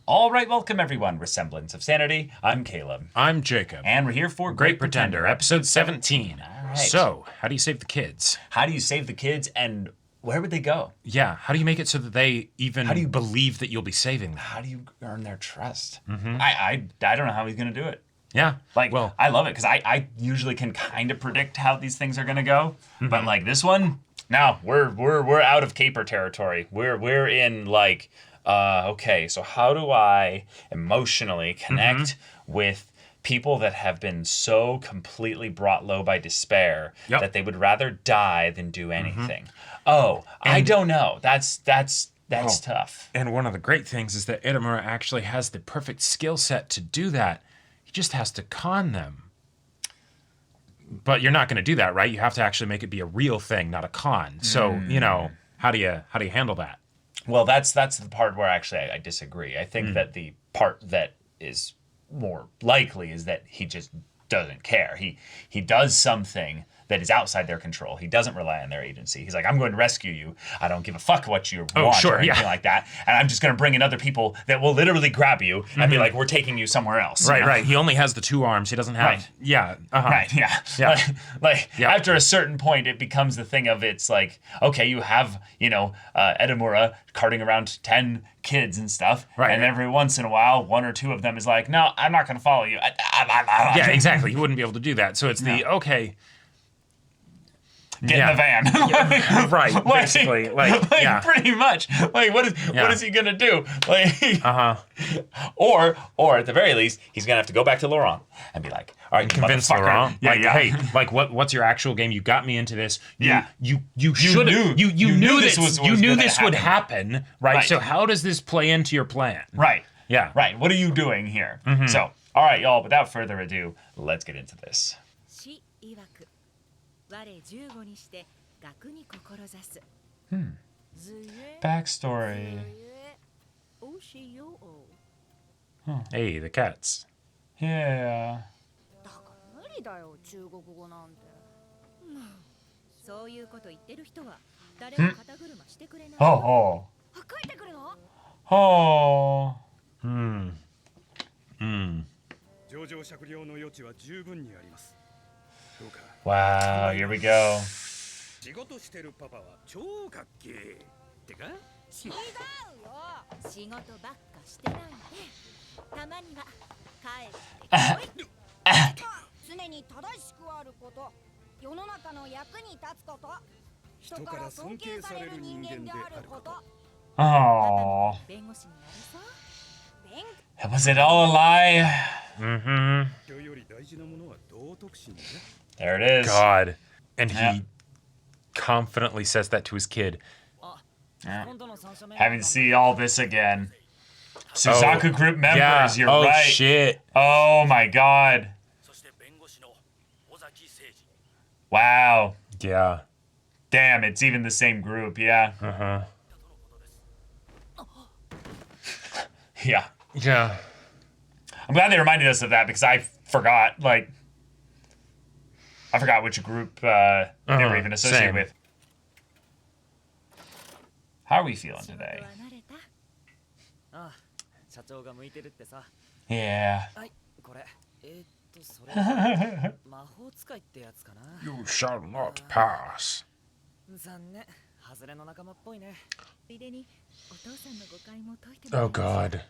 All right, welcome everyone. Semblance of Sanity. I'm Caleb. I'm Jacob. And we're here for Great Pretender, episode 17. All right. So, how do you save the kids? How do you save the kids and where would they go? Yeah, how do you make it so that they even believe that you'll be saving them? How do you earn their trust? I don't know how he's going to do it. Yeah. Well, I love it because I usually can kind of predict how these things are going to go. But like this one, no, we're out of caper territory. We're in like okay, so how do I emotionally connect with people that have been so completely brought low by despair that they would rather die than do anything? I don't know. That's tough. And one of the great things is that Edamura actually has the perfect skill set to do that. He just has to con them. But you're not going to do that, right? You have to actually make it be a real thing, not a con. So, how do you handle that? Well, that's the part where actually I disagree. I think that the part that is more likely is that he just doesn't care. He does something that is outside their control. He doesn't rely on their agency. He's like, I'm going to rescue you. I don't give a fuck what you want or anything like that. And I'm just going to bring in other people that will literally grab you and be like, we're taking you somewhere else. Right. He only has the 2 arms. He doesn't have... Right. Yeah. Right, yeah. After a certain point, it becomes the thing of it's like, okay, you have, Edamura carting around 10 kids and stuff. Right. And every once in a while, 1 or 2 of them is like, no, I'm not going to follow you. Yeah, exactly. He wouldn't be able to do that. So it's okay... Get in the van. Right, basically. Pretty much. Like, what is he going to do? Or at the very least, he's going to have to go back to Laurent and be like, all right, convince Laurent. Hey, what's your actual game? You got me into this. You knew this would happen, right? So how does this play into your plan? Right. Yeah. Right. What are you doing here? So, all right, y'all, without further ado, let's get into this. Backstory. Hey, the cats. Yeah. Wow, here we go. Oh. Was it all a lie? There it is. God. And he confidently says that to his kid. Having to see all this again. Suzaku group members, you're right. Oh, shit. Oh, my God. Wow. Yeah. Damn, it's even the same group, yeah. Yeah. Yeah. I'm glad they reminded us of that because I forgot, which group they were even associated with. How are we feeling today? Yeah. You shall not pass. Oh, God.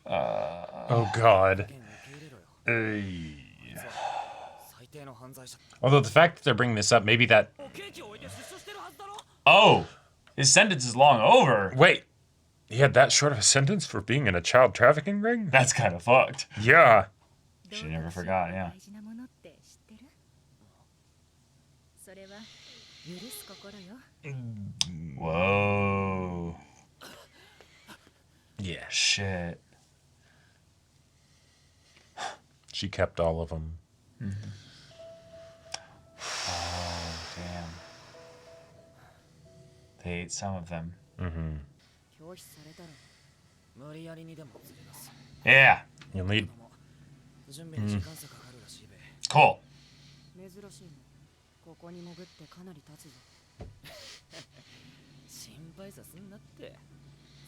Oh, God. Although the fact that they're bringing this up, maybe that... Oh! His sentence is long over. Wait. He had that short of a sentence for being in a child trafficking ring? That's kind of fucked. Yeah. She never forgot, yeah. Whoa. Yeah. Shit. She kept all of them. Oh, damn. They ate some of them. Yeah. You'll need... Cool. 心配さすんなって。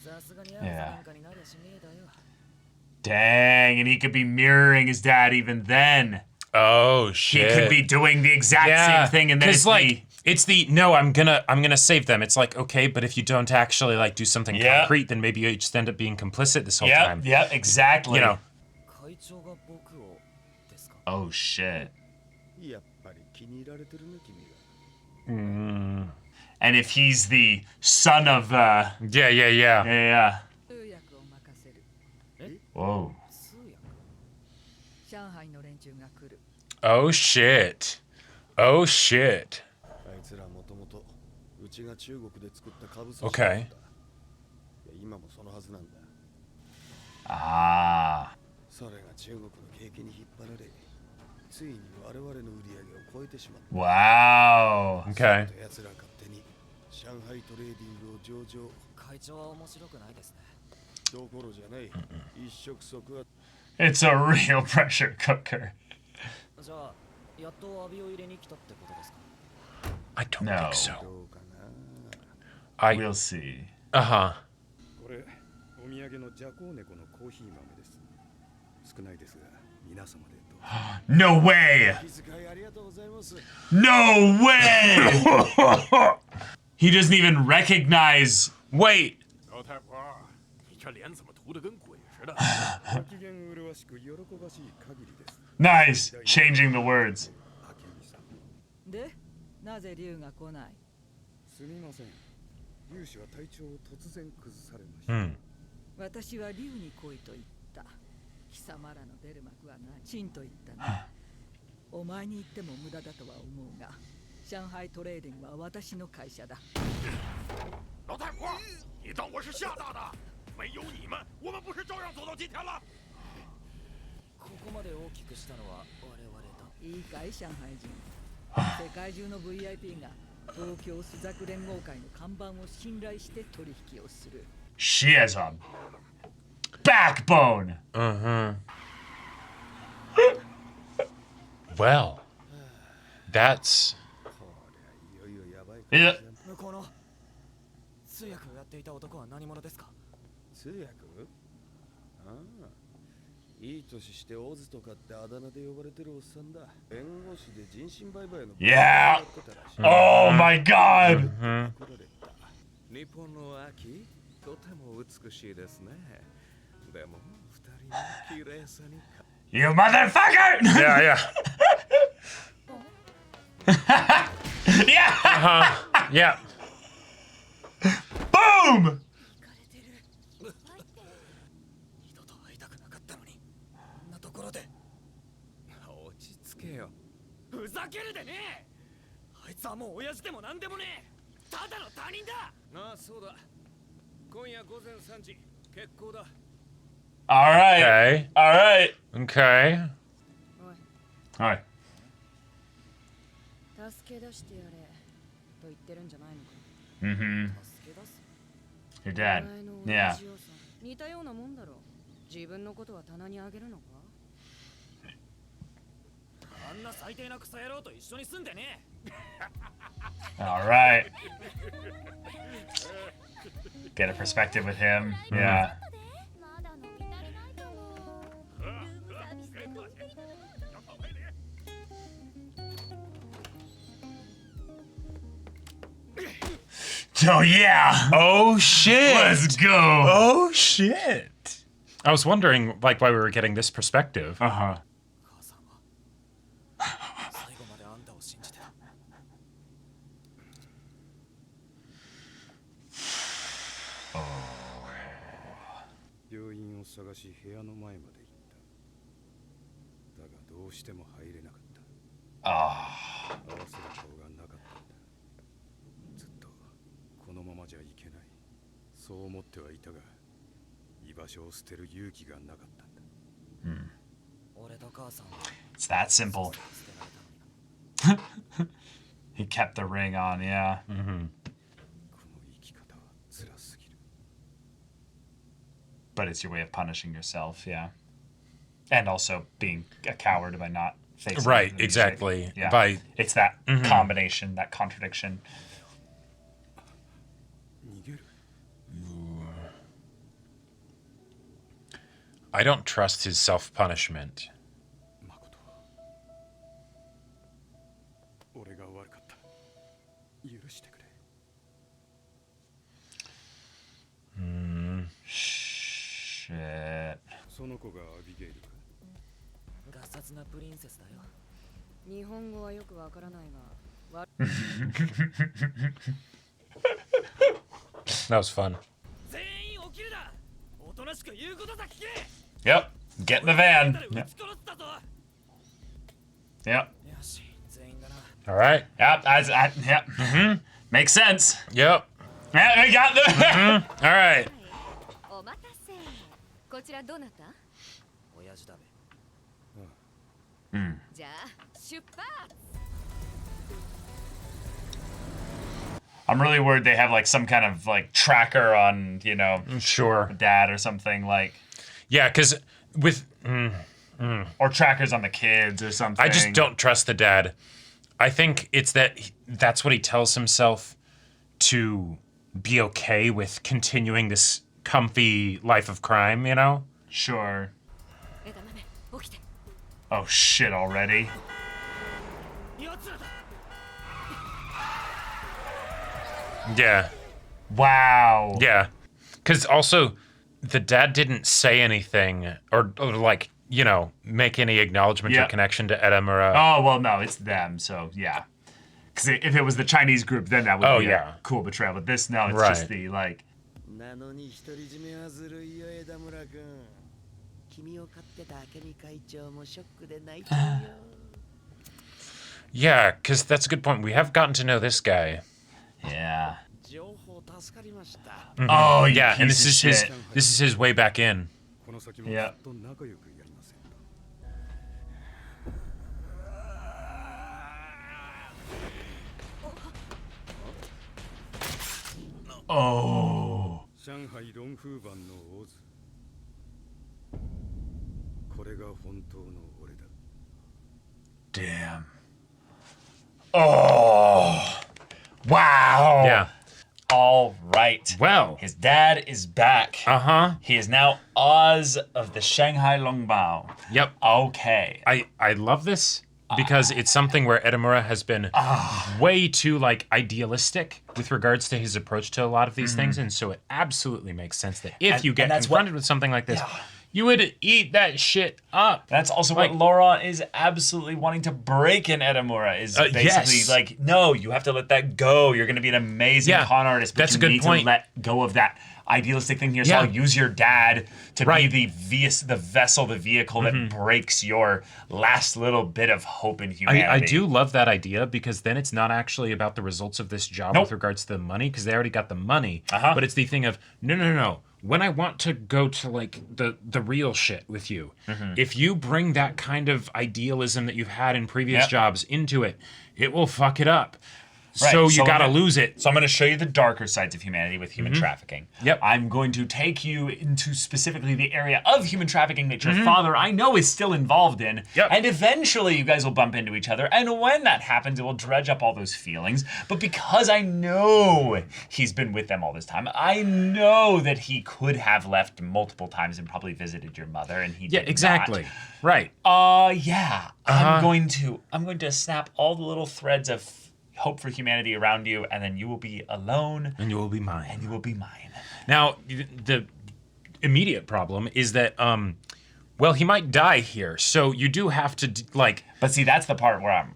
さすがにあんたなんかになりゃしねえだよ。Dang, and he could be mirroring his dad even then. Oh He shit. could be doing the exact same thing, and then it's like it's the no, I'm gonna save them. It's like, okay, but if you don't actually like do something concrete, then maybe you just end up being complicit this whole time. Yep, exactly. You know. Oh shit. And if he's the son of yeah. Whoa. Oh shit. Oh shit. Okay. Ah. Wow. Okay. It's a real pressure cooker. I don't No. think so. We'll see. Uh-huh. No way! No way! He doesn't even recognize. Wait. Nice. Changing the words. Hmm. 私は竜に来いと言った。貴様らの出る幕はな、チンと言ったな。お前に言っても無駄だとは思うが、上海トレーディングは私の会社だ。老太婆，你当我是吓大的？没有你们，我们不是照样走到今天了？ここまで大きくしたのは我々だ。いいかい、上海人。世界中の VIP が東京朱雀連合会の看板を信頼して取引をする。She has a backbone. Well, that's Yeah. 向こうの通訳をやっていた男は何者ですか？通訳？ああ、いい年してオズとかってあだ名で呼ばれてるおっさんだ。弁護士で人身売買の Yeah. Oh my god. 日本の秋、とても美しいですね。でも二人の綺麗さに。You motherfucker! yeah. Yeah. Yeah. Boom! 二度と会いたくなかったのに、こんなところで。落ち着けよ。ふざけるでねえ。あいつはもう親父でもなんでもねえ。ただの他人だ。ああ、そうだ。今夜午前3時、決行だ。All right. Okay. All right. Okay. All right. 助け出してやれと言ってるんじゃないのか。Mm-hmm. 助け出す。 Your dad. お前の Yeah. 同じ要素似たようなもんだろう。自分のことは棚にあげるのか。あんな最低なクソ野郎と一緒に住んでねえ。 All right. Get a perspective with him. Yeah. Oh yeah. Oh shit. Let's go. Oh shit. I was wondering like why we were getting this perspective. Uh-huh. 母さんは最後まであんたを信じてた。病院を探し部屋の前まで行った。だがどうしても入れなかった。 Ah. 合わせる顔がなかったんだ。ずっとこのままじゃいけない。そう思ってはいたが、居場所を捨てる勇気がなかったんだ。俺と母さんは It's that simple. 捨てられたのに。 He kept the ring on, yeah. この生き方は辛すぎる。 But it's your way of punishing yourself, yeah. And also being a coward by not facing Right, the music. exactly. Yeah. By It's that combination, that contradiction. 逃げる。I don't trust his self-punishment. 誠俺が悪かった許してくれ Shit. その子がアビゲイルかガサツなプリンセスだよ。日本語はよくわからないが That was fun. 全員起きるな。おとなしく言うことだ聞け。 Yep. Get in the van. 撃 Yep. ち殺したぞ。 Yep. よし、全員だな。 All right. Yep. Yep. Makes sense. Yep. Yeah, we got the. All right. お待たせ。こちらどなた？親父だべ。じゃあ出発。 I'm really worried they have like some kind of like tracker on, you know, Sure. dad or something like, Yeah, because with or trackers on the kids or something. I just don't trust the dad. I think it's that's what he tells himself to be okay with continuing this comfy life of crime, you know? Sure. 枝豆起きて。 Oh shit already. 奴らだ。 Yeah. Wow. Yeah. Because also, the dad didn't say anything or like, you know, make any acknowledgement Yeah. or connection to Edamura. Oh well, no, it's them. So yeah. Because if it was the Chinese group, then that would Oh, be yeah. a cool betrayal. But this, no, it's Right. just the like. なのに独り占めはずるいよ、枝村君。君を飼ってた明美会長もショックで泣いてるよ。 Yeah, because that's a good point. We have gotten to know this guy. Yeah. 情報助かりました。 Oh Yeah, and piece this of is shit. this is his way back in. この先もず Yeah. っと仲良くやりませんか Oh. 上海ロンフーバンのオズこれが本当の俺だ Damn. Oh. Wow. Yeah. All right. Well. His dad is back. Uh-huh. He is now Oz of the Shanghai Longbao. Yep. Okay. I love this because it's something where Edamura has been way too like idealistic with regards to his approach to a lot of these things, and so it absolutely makes sense that if you get that's confronted with something like this, you would eat that shit up. That's also Like- what Laurent is absolutely wanting to break in Edamura is basically yes. like, no, you have to let that go. You're going to be an amazing Yeah, con artist, but that's you a good need point. to let go of that idealistic thing here. So Yeah. I'll use your dad to Right. be the vessel, the vehicle that breaks your last little bit of hope in humanity. I do love that idea because then it's not actually about the results of this job Nope. with regards to the money because they already got the money, Uh-huh. but it's the thing of no. When I want to go to like the real shit with you, if you bring that kind of idealism that you've had in previous Yep. jobs into it, it will fuck it up. Right, So you so gotta I'm- lose it. So I'm going to show you the darker sides of humanity with human trafficking. Yep. I'm going to take you into specifically the area of human trafficking that your father, I know, is still involved in. Yep. And eventually you guys will bump into each other. And when that happens, it will dredge up all those feelings. But because I know he's been with them all this time, I know that he could have left multiple times and probably visited your mother, and he Yeah, did exactly. not. Right. Yeah. I'm going to snap all the little threads of hope for humanity around you, and then you will be alone, And you will be mine. and you will be mine. Now, the immediate problem is that, well, he might die here. So you do have to, like... But see, that's the part where I'm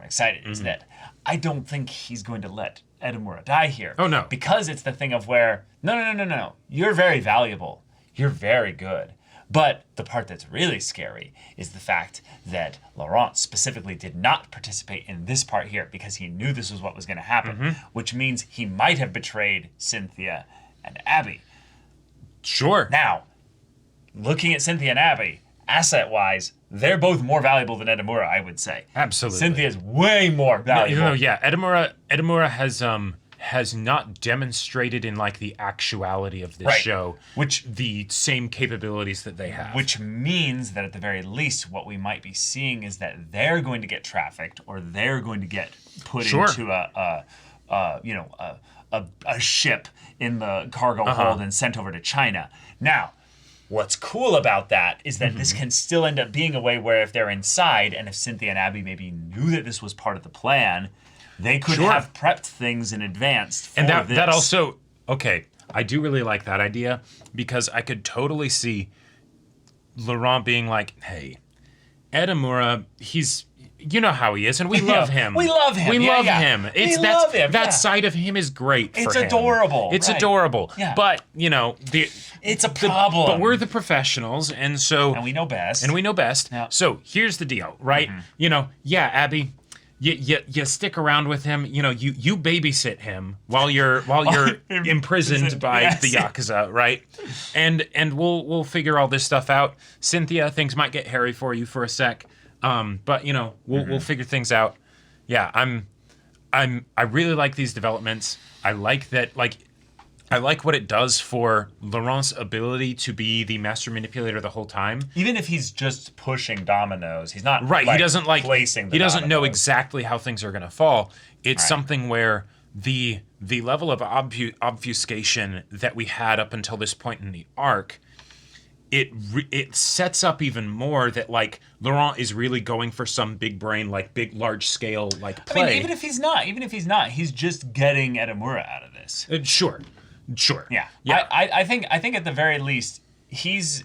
excited, is that I don't think he's going to let Edamura die here. Oh, no. Because it's the thing of where, no. You're very valuable. You're very good. But the part that's really scary is the fact that Laurent specifically did not participate in this part here because he knew this was what was going to happen, which means he might have betrayed Cynthia and Abby. Sure. Now, looking at Cynthia and Abby, asset-wise, they're both more valuable than Edamura, I would say. Absolutely. Cynthia's way more valuable. No, yeah, Edamura has not demonstrated in like the actuality of this Right. show Which the same capabilities that they have. Which means that at the very least, what we might be seeing is that they're going to get trafficked, or they're going to get put Sure. into a ship in the cargo hold and sent over to China. Now, what's cool about that is that this can still end up being a way where if they're inside, and if Cynthia and Abby maybe knew that this was part of the plan, they could have prepped things in advance for and that this. that also I do really like that idea, because I could totally see Laurent being like, hey, Edamura, he's, you know how he is, and we love him. We love him. We Yeah, love yeah. him. We love him, That yeah. side of him is great for It's him. adorable, It's right. adorable. Yeah. But, you know, It's a problem. but we're the professionals, and so... And we know best. Yeah. So here's the deal, right? You know, yeah, Abby, you stick around with him. You know, you babysit him while you're imprisoned by yes. the Yakuza, right? And we'll figure all this stuff out. Cynthia, things might get hairy for you for a sec, but you know, we'll figure things out. Yeah, I really like these developments. I like that, I like what it does for Laurent's ability to be the master manipulator the whole time. Even if he's just pushing dominoes, he's not Right, like, he doesn't placing the he doesn't know dominoes. exactly how things are going to fall. It's Right. something where the level of obfuscation that we had up until this point in the arc, it sets up even more that like Laurent is really going for some big brain, like big large scale like play. I mean, even if he's not, he's just getting Edamura out of this. Sure. Yeah. Yeah. I think at the very least he's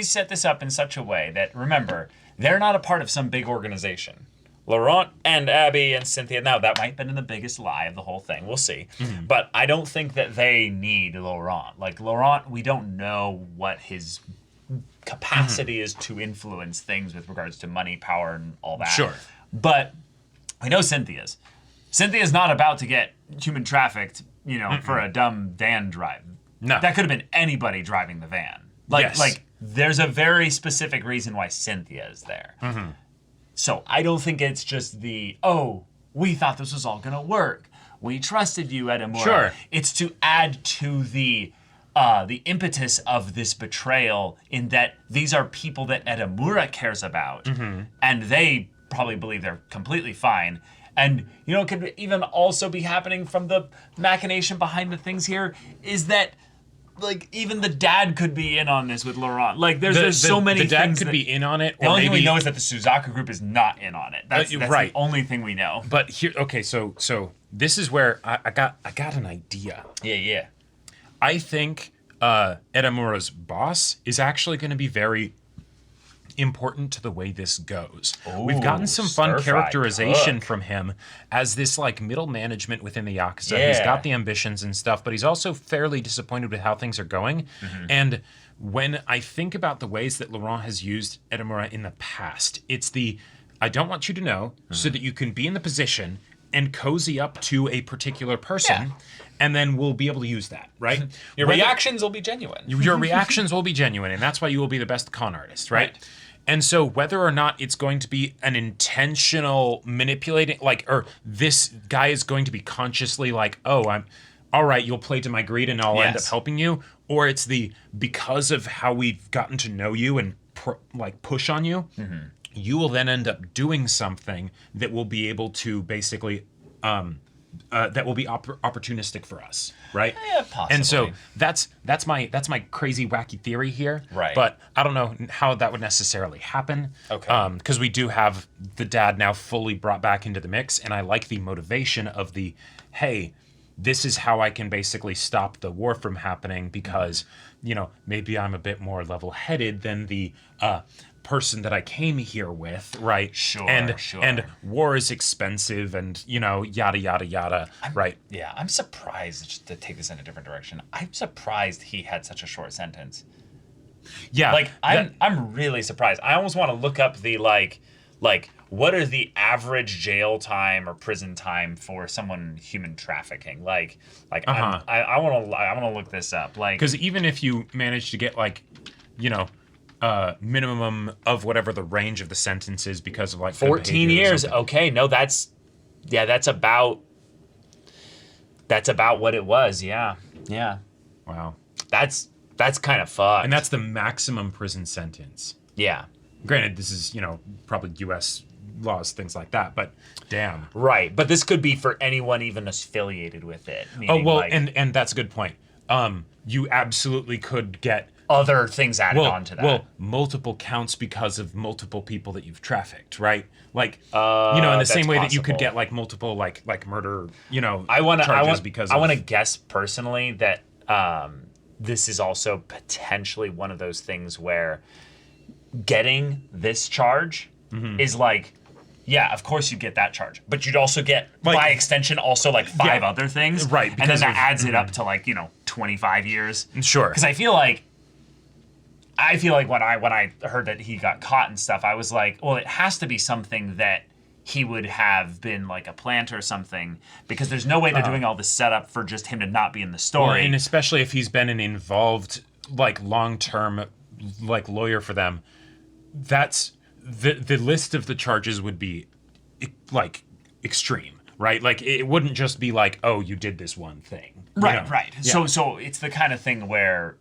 set this up in such a way that, remember, they're not a part of some big organization. Laurent and Abby and Cynthia, now that might have been the biggest lie of the whole thing. We'll see. But I don't think that they need Laurent. Like, Laurent, we don't know what his capacity is to influence things with regards to money, power, and all that. Sure. But we know Cynthia's. Cynthia's not about to get human trafficked, you know, for a dumb van drive. No. That could have been anybody driving the van. Yes. Like there's a very specific reason why Cynthia is there. So I don't think it's just we thought this was all gonna work. We trusted you, Edamura. Sure. It's to add to the impetus of this betrayal, in that these are people that Edamura cares about, and they probably believe they're completely fine. And, you know, it could even also be happening from the machination behind the things here is that, like, even the dad could be in on this with Laurent. Like, there's so many things. The dad could be in on it. The only thing we know is that the Suzaku group is not in on it. That's right. the only thing we know. But here, okay, so this is where I got an idea. Yeah. I think Edamura's boss is actually going to be very important to the way this goes. We've gotten some fun stir-fry characterization cook. from him as this like middle management within the Yakuza. He's Yeah. got the ambitions and stuff, but he's also fairly disappointed with how things are going. And when I think about the ways that Laurent has used Edamura in the past, it's I don't want you to know so that you can be in the position and cozy up to a particular person, and then we'll be able to use that, right? Your reactions will be genuine. Your reactions will be genuine, and that's why you will be the best con artist, right? And so whether or not it's going to be an intentional manipulating, or this guy is going to be consciously like, oh, I'm all right, you'll play to my greed and I'll end up helping you, or it's because of how we've gotten to know you and push on you, you will then end up doing something that will be able to basically that will be opportunistic for us, right? Yeah, possibly. And so that's my crazy wacky theory here, Right. But I don't know how that would necessarily happen. Okay. Because we do have the dad now fully brought back into the mix, and I like the motivation of hey, this is how I can basically stop the war from happening, because maybe I'm a bit more level-headed than the person that I came here with, right? Sure. And war is expensive, and yada yada yada, right? Yeah, I'm surprised, just to take this in a different direction. I'm surprised he had such a short sentence. Yeah, Like, I'm really surprised. I almost want to look up the like what are the average jail time or prison time for someone human trafficking? I want to look this up. Like, because even if you manage to get minimum of whatever the range of the sentence is because of 14 years. Okay, no, that's about what it was. Yeah. Wow. That's kind of fucked. And that's the maximum prison sentence. Yeah. Granted, this is, probably U.S. laws, things like that, but damn. Right, but this could be for anyone even affiliated with it. Oh, well, and that's a good point. You absolutely could get other things added onto that. Well, multiple counts because of multiple people that you've trafficked, right? Like, in the same way that you could get like multiple like murder, charges because I want to guess personally that this is also potentially one of those things where getting this charge is like, yeah, of course you get that charge, but you'd also get by extension also like 5 other things, right? And then that adds it up to like 25 years. Sure. Because I feel like when I heard that he got caught and stuff, I was like, well, it has to be something that he would have been like a plant or something, because there's no way they're doing all this setup for just him to not be in the story. Well, and especially if he's been an involved, like, long-term, like, lawyer for them, that's the list of the charges would be like extreme, right? Like, it wouldn't just be like, oh, you did this one thing, right? Yeah. So it's the kind of thing where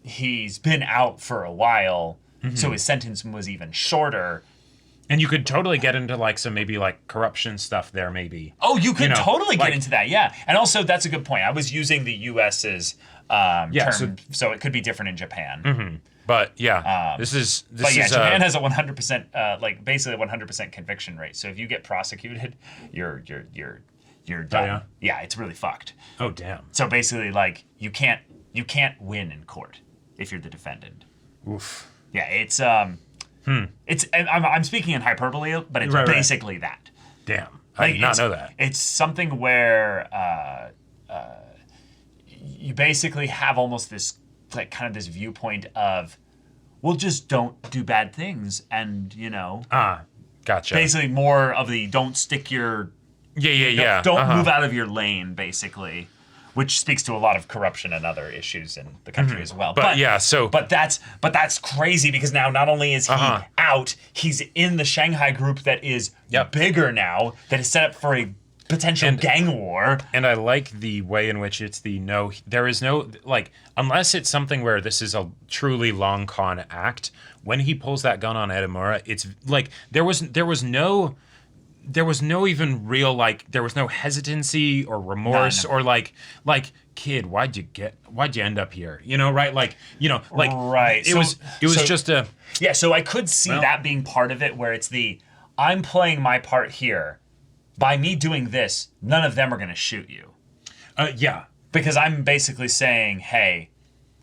he's been out for a while, so his sentence was even shorter. And you could totally get into like some maybe like corruption stuff there, maybe. Oh, you could totally get into that, yeah. And also, that's a good point. I was using the U.S.'s term, so it could be different in Japan. But yeah, Japan has a 100% basically a 100% conviction rate. So if you get prosecuted, you're done. Yeah, it's really fucked. Oh damn. So basically, like you can't win in court if you're the defendant. Oof. Yeah, it's I'm speaking in hyperbole, but it's basically that. Damn, I did not know that. It's something where you basically have almost this like kind of this viewpoint of, well, just don't do bad things, and gotcha. Basically, more of the don't stick your don't move out of your lane, basically. Which speaks to a lot of corruption and other issues in the country as well. But that's crazy, because now not only is he out, he's in the Shanghai group that is bigger now, that is set up for a potential gang war. And I like the way in which it's there is no, like, unless it's something where this is a truly long con act, when he pulls that gun on Edamura, it's like there was no even real, like, there was no hesitancy or remorse or like kid, why'd you end up here, right? Right. It was just a so I could see that being part of it, where it's I'm playing my part here. By me doing this, none of them are going to shoot you. Because I'm basically saying, hey,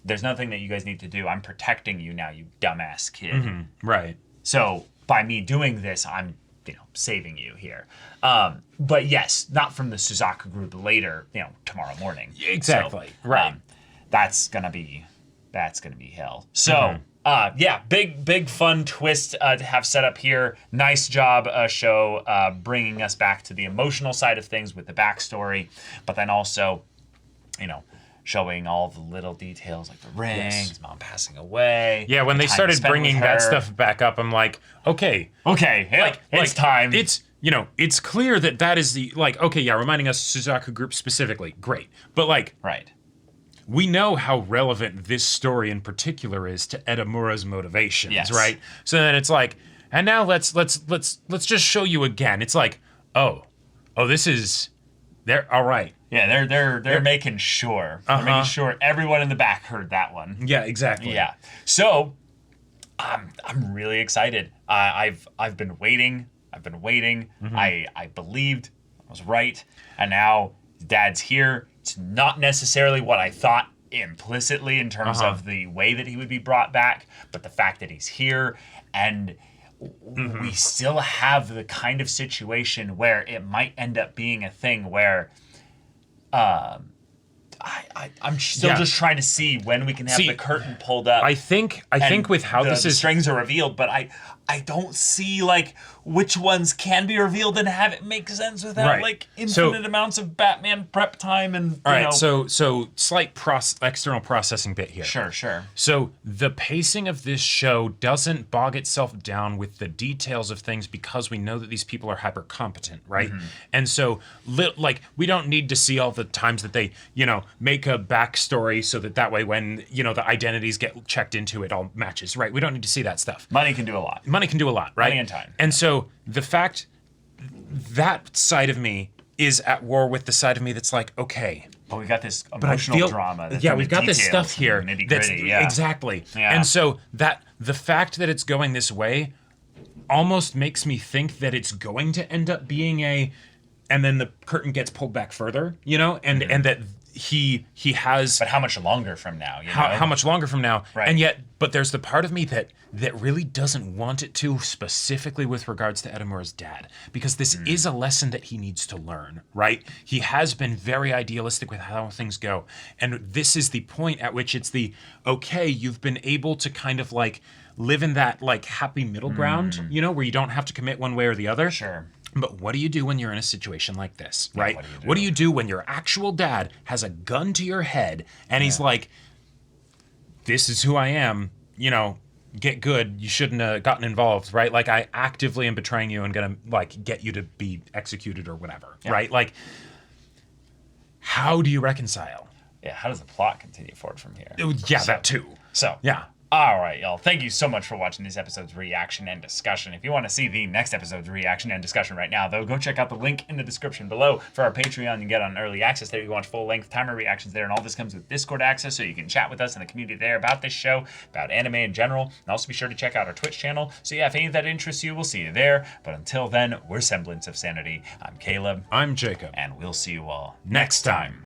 there's nothing that you guys need to do. I'm protecting you now, you dumbass kid. Right. So by me doing this, I'm saving you here. But yes, not from the Suzaku group later, tomorrow morning. Exactly. So, right. That's gonna be hell. So big fun twist to have set up here. Nice job, show, bringing us back to the emotional side of things with the backstory, but then also, showing all the little details like the ring, his mom passing away. Yeah, when they started bringing that stuff back up, I'm like, okay, it's time. It's clear that is the, like, okay, yeah, reminding us Suzaku group specifically, great, but like, right. We know how relevant this story in particular is to Edamura's motivations, right? So then it's like, and now let's just show you again. It's like, oh, this is, they're all right. Yeah, they're making sure. They're making sure everyone in the back heard that one. Yeah, exactly. Yeah. So I'm really excited. I've been waiting. I believed I was right, and now Dad's here. It's not necessarily what I thought implicitly in terms of the way that he would be brought back, but the fact that he's here, and we still have the kind of situation where it might end up being a thing where I'm still just trying to see when we can have the curtain pulled up. I think with how the strings are revealed, but I don't see like which ones can be revealed and have it make sense without like infinite amounts of Batman prep time and so slight external processing bit here. Sure. So the pacing of this show doesn't bog itself down with the details of things because we know that these people are hyper competent, right? And so we don't need to see all the times that they make a backstory so that way when the identities get checked into, it all matches, right? We don't need to see that stuff. Money can do a lot. Money can do a lot, right? Money and time. And so the fact that side of me is at war with the side of me that's like, okay, But we got this I emotional feel, drama. That's yeah, in the we've got this details stuff here and the that's nitty-gritty, yeah. exactly. Yeah. And so that the fact that it's going this way almost makes me think that it's going to end up being and then the curtain gets pulled back further, you know, and that he has. But how much longer from now? You know? How much longer from now? Right. And yet, but there's the part of me that really doesn't want it to, specifically with regards to Edamura's dad, because this is a lesson that he needs to learn, right? He has been very idealistic with how things go, and this is the point at which it's okay, you've been able to kind of like live in that like happy middle ground, you know, where you don't have to commit one way or the other. Sure. But what do you do when you're in a situation like this, right? what do you do? What do you do when your actual dad has a gun to your head and he's like, this is who I am, you know, get good, you shouldn't have gotten involved, right? Like, I actively am betraying you and gonna, like, get you to be executed or whatever, right? Like, how do you reconcile? Yeah, how does the plot continue forward from here? Yeah, that too. So, Yeah. All right, y'all. Thank you so much for watching this episode's reaction and discussion. If you want to see the next episode's reaction and discussion right now, though, go check out the link in the description below for our Patreon. You can get on early access there. You can watch full-length timer reactions there, and all this comes with Discord access, so you can chat with us in the community there about this show, about anime in general, and also be sure to check out our Twitch channel. So yeah, if any of that interests you, we'll see you there. But until then, we're Semblance of Sanity. I'm Caleb. I'm Jacob. And we'll see you all Next time.